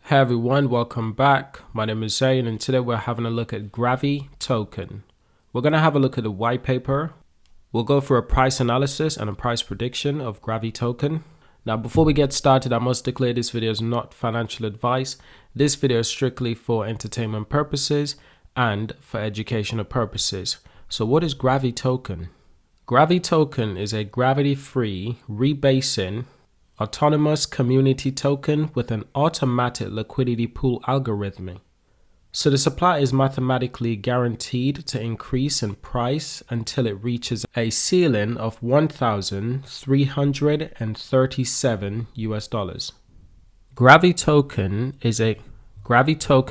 Hey everyone, welcome back. My name is Zayn and today we're having a look at Gravitoken. We're going to have a look at the white paper. We'll go through a price analysis and a price prediction of Gravitoken. Now before we get started, I must declare this video is not financial advice. This video is strictly for entertainment purposes and for educational purposes. So what is Gravitoken? Gravitoken is a gravity-free rebasing autonomous community token with an automatic liquidity pool algorithm. So the supply is mathematically guaranteed to increase in price until it reaches a ceiling of $1,337 Gravitoken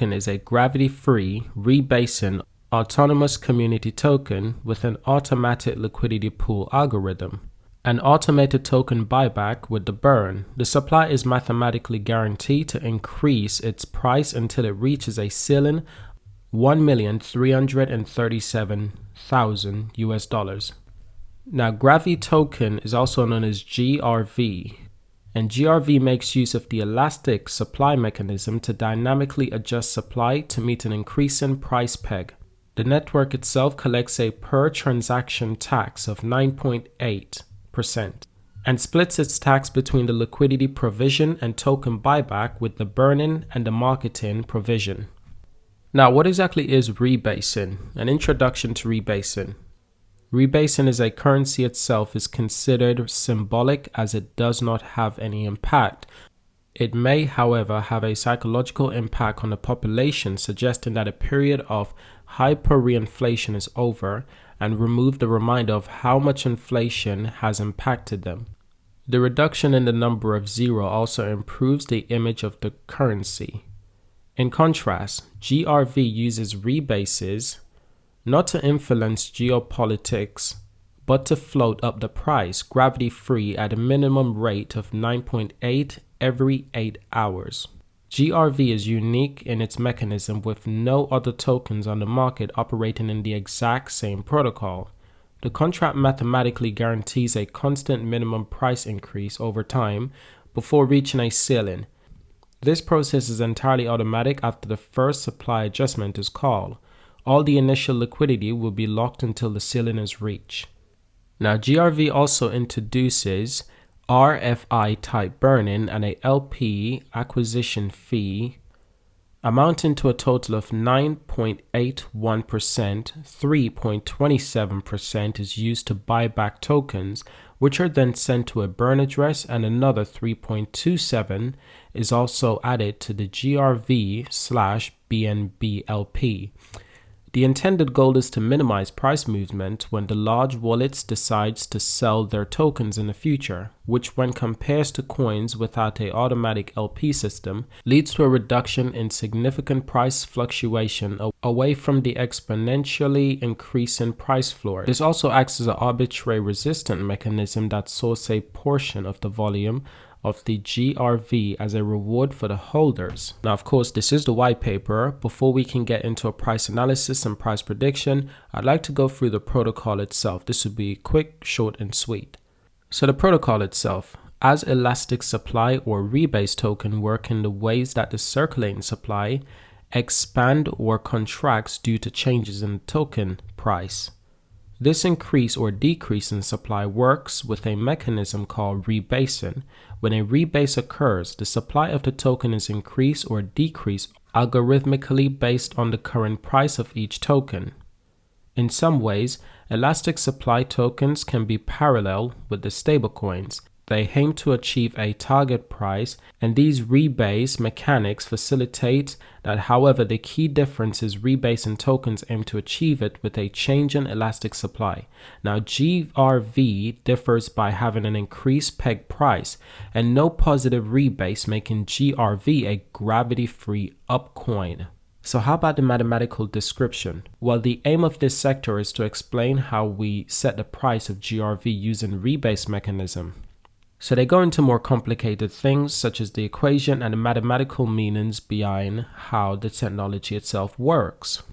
is a gravity-free rebasing autonomous community token with an automatic liquidity pool algorithm. An automated token buyback with the burn. The supply is mathematically guaranteed to increase its price until it reaches a ceiling $1,337,000. Now, Gravitoken is also known as GRV, and GRV makes use of the elastic supply mechanism to dynamically adjust supply to meet an increasing price peg. The network itself collects a per transaction tax of 9.8%. and splits its tax between the liquidity provision and token buyback with the burning and the marketing provision. Now, what exactly is rebasing? An introduction to rebasing. Rebasing as a currency itself is considered symbolic as it does not have any impact. It may, however, have a psychological impact on the population, suggesting that a period of hyperinflation is over and remove the reminder of how much inflation has impacted them. The reduction in the number of zero also improves the image of the currency. In contrast, GRV uses rebases not to influence geopolitics, but to float up the price gravity-free at a minimum rate of 9.8 every 8 hours. GRV is unique in its mechanism with no other tokens on the market operating in the exact same protocol. The contract mathematically guarantees a constant minimum price increase over time before reaching a ceiling. This process is entirely automatic after the first supply adjustment is called. All the initial liquidity will be locked until the ceiling is reached. Now, GRV also introduces RFI type burn-in and a LP acquisition fee amounting to a total of 9.81%. 3.27% is used to buy back tokens, which are then sent to a burn address, and another 3.27 is also added to the GRV/BNB LP. The intended goal is to minimize price movement when the large wallets decides to sell their tokens in the future, which when compared to coins without an automatic LP system, leads to a reduction in significant price fluctuation away from the exponentially increasing price floor. This also acts as an arbitrary resistant mechanism that sources a portion of the volume of the GRV as a reward for the holders. Now, of course, this is the white paper. Before we can get into a price analysis and price prediction, I'd like to go through the protocol itself. This would be quick, short, and sweet. So the protocol itself, as elastic supply or rebase token, work in the ways that the circulating supply expand or contracts due to changes in the token price. This increase or decrease in supply works with a mechanism called rebasing. When a rebase occurs, the supply of the token is increased or decreased algorithmically based on the current price of each token. In some ways, elastic supply tokens can be parallel with the stablecoins. They aim to achieve a target price, and these rebase mechanics facilitate that. However, the key difference is rebasing tokens aim to achieve it with a change in elastic supply. Now, GRV differs by having an increased peg price and no positive rebase, making GRV a gravity-free upcoin. So how about the mathematical description? Well, the aim of this sector is to explain how we set the price of GRV using rebase mechanism. So they go into more complicated things such as the equation and the mathematical meanings behind how the technology itself works.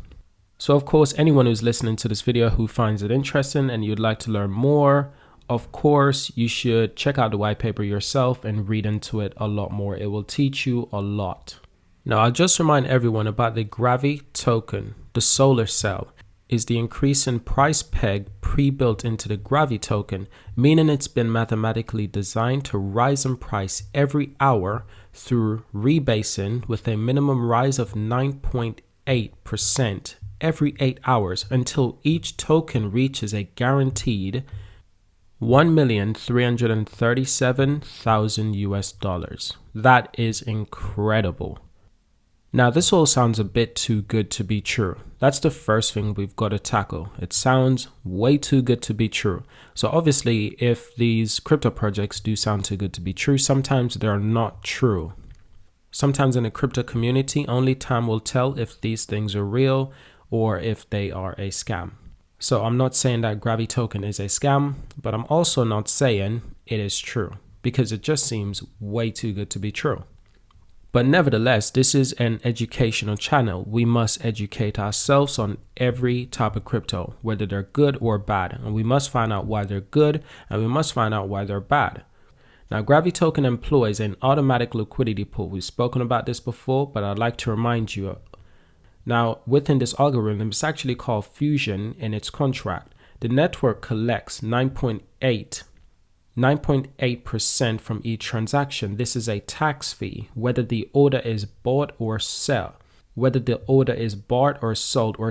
So of course, anyone who's listening to this video who finds it interesting and you'd like to learn more, of course, you should check out the white paper yourself and read into it a lot more. It will teach you a lot. Now, I'll just remind everyone about the Gravitoken. The solar cell is the increase in price peg pre-built into the Gravitoken, meaning it's been mathematically designed to rise in price every hour through rebasing with a minimum rise of 9.8% every 8 hours until each token reaches a guaranteed 1,337,000 US dollars. That is incredible. Now, this all sounds a bit too good to be true. That's the first thing we've got to tackle. It sounds way too good to be true. So obviously, if these crypto projects do sound too good to be true, sometimes they're not true. Sometimes in the crypto community, only time will tell if these things are real or if they are a scam. So I'm not saying that Gravitoken is a scam, but I'm also not saying it is true because it just seems way too good to be true. But nevertheless, this is an educational channel. We must educate ourselves on every type of crypto, whether they're good or bad. And we must find out why they're good and we must find out why they're bad. Now, Gravitoken employs an automatic liquidity pool. We've spoken about this before, but I'd like to remind you. Now, within this algorithm, it's actually called fusion in its contract. The network collects 9.8% from each transaction. This is a tax fee, whether the order is bought or sold, or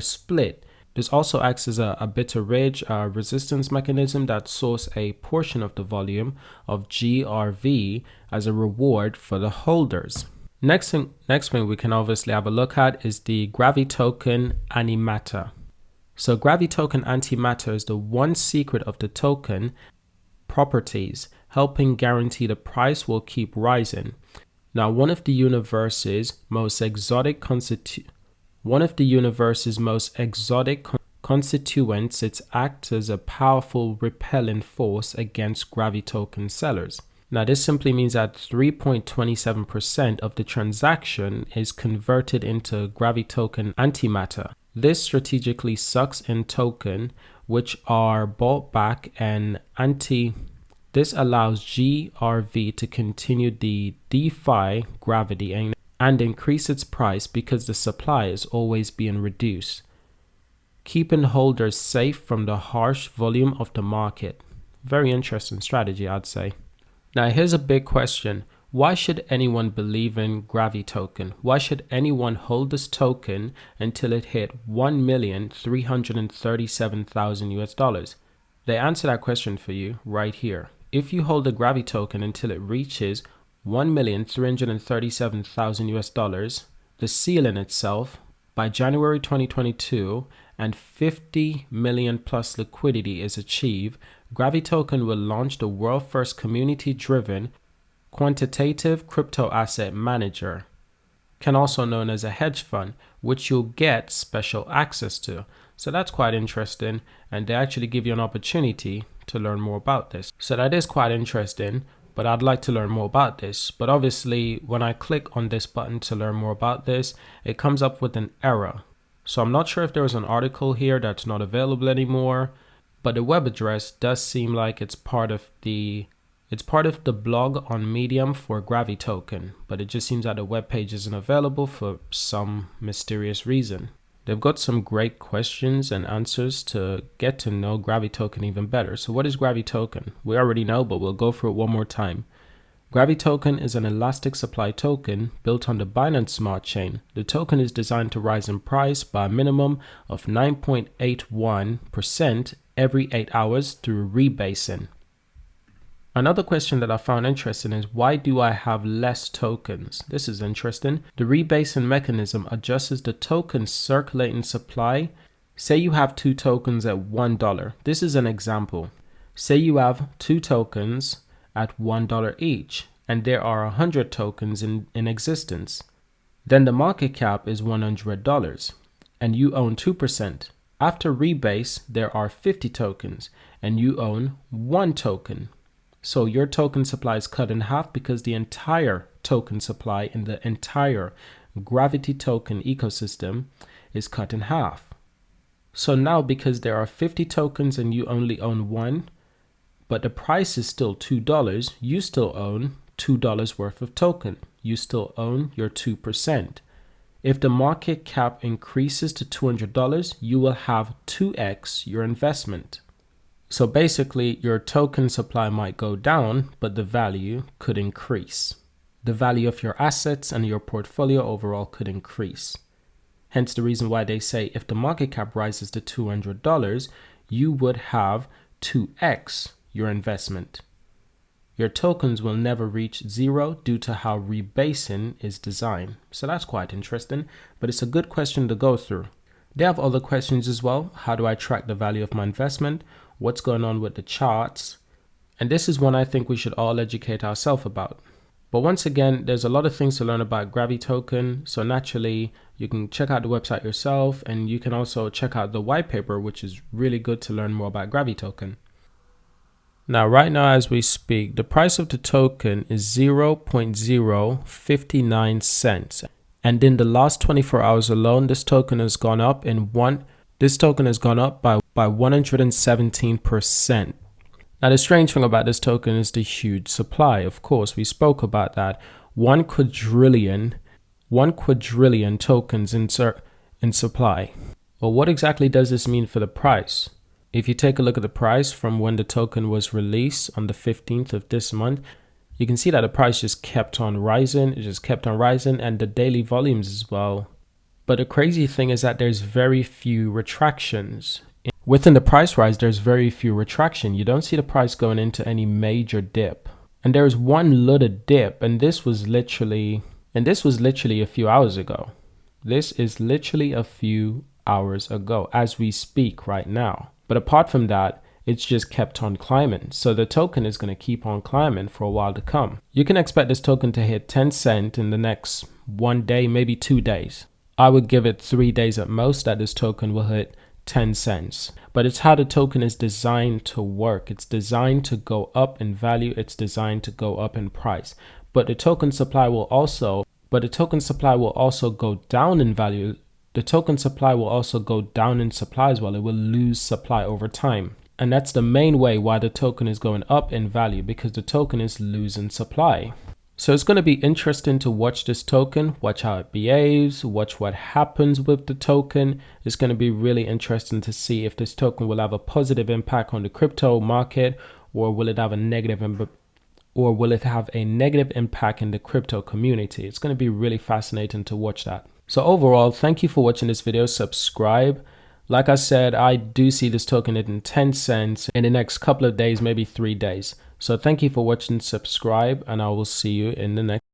split. This also acts as a arbitrage resistance mechanism that sources a portion of the volume of GRV as a reward for the holders. Next thing we can obviously have a look at is the Gravitoken antimatter. So Gravitoken antimatter is the one secret of the token properties, helping guarantee the price will keep rising. Now, one of the universe's most exotic constituents, it acts as a powerful repelling force against Gravitoken sellers. Now, this simply means that 3.27% of the transaction is converted into Gravitoken antimatter. This strategically sucks in token which are bought back and this allows GRV to continue the defy gravity and increase its price because the supply is always being reduced, keeping holders safe from the harsh volume of the market. Very interesting strategy, I'd say. Now, here's a big question. Why should anyone believe in Gravitoken? Why should anyone hold this token until it hit 1,337,000 US dollars? They answer that question for you right here. If you hold the Gravitoken until it reaches 1,337,000 US dollars, the ceiling itself, by January 2022, and 50 million plus liquidity is achieved, Gravitoken will launch the world's first community-driven quantitative crypto asset manager, can also known as a hedge fund, which you'll get special access to. So that's quite interesting, and they actually give you an opportunity to learn more about this. So that is quite interesting, but I'd like to learn more about this. But obviously, when I click on this button to learn more about this, it comes up with an error. So I'm not sure if there's an article here that's not available anymore, but the web address does seem like it's part of the blog on Medium for Gravitoken, but it just seems that the web page isn't available for some mysterious reason. They've got some great questions and answers to get to know Gravitoken even better. So what is Gravitoken? We already know, but we'll go through it one more time. Gravitoken is an elastic supply token built on the Binance Smart Chain. The token is designed to rise in price by a minimum of 9.81% every 8 hours through rebasing. Another question that I found interesting is, why do I have less tokens? This is interesting. The rebasing mechanism adjusts the token circulating supply. Say you have 2 tokens at $1. This is an example. Say you have 2 tokens at $1 each, and there are 100 tokens in existence. Then the market cap is $100, and you own 2%. After rebase, there are 50 tokens, and you own 1 token. So your token supply is cut in half because the entire token supply in the entire Gravity token ecosystem is cut in half. So now, because there are 50 tokens and you only own 1, but the price is still $2, you still own $2 worth of token. You still own your 2%. If the market cap increases to $200, you will have 2x your investment. So basically, your token supply might go down, but the value could increase. The value of your assets and your portfolio overall could increase. Hence the reason why they say if the market cap rises to $200, you would have 2x your investment. Your tokens will never reach zero due to how rebasing is designed. So that's quite interesting, but it's a good question to go through. They have other questions as well. How do I track the value of my investment? What's going on with the charts? And this is one I think we should all educate ourselves about. But once again, there's a lot of things to learn about Gravitoken. So naturally, you can check out the website yourself, and you can also check out the white paper, which is really good to learn more about Gravitoken. Now, right now, as we speak, the price of the token is 0.059 cents. And in the last 24 hours alone, this token has gone up by 117%. Now, the strange thing about this token is the huge supply. Of course, we spoke about that. 1 quadrillion tokens in supply. Well, what exactly does this mean for the price? If you take a look at the price from when the token was released on the 15th of this month, you can see that the price just kept on rising. It just kept on rising, and the daily volumes as well. But the crazy thing is that there's very few retractions. Within the price rise, there's very few retraction. You don't see the price going into any major dip. And there's one little dip, and this was literally a few hours ago. This is literally a few hours ago as we speak right now. But apart from that, it's just kept on climbing. So the token is going to keep on climbing for a while to come. You can expect this token to hit 10 cents in the next 1 day, maybe 2 days. I would give it 3 days at most that this token will hit 10 cents. But it's how the token is designed to work. It's designed to go up in value. It's designed to go up in price. But the token supply will also go down in value. The token supply will also go down in supply as well. It will lose supply over time. And that's the main way why the token is going up in value, because the token is losing supply. So it's going to be interesting to watch this token, watch how it behaves, watch what happens with the token. It's going to be really interesting to see if this token will have a positive impact on the crypto market, or will it have a negative impact in the crypto community. It's going to be really fascinating to watch that. So overall, thank you for watching this video. Subscribe. Like I said, I do see this token hitting 10 cents in the next couple of days, maybe 3 days. So thank you for watching, subscribe, and I will see you in the next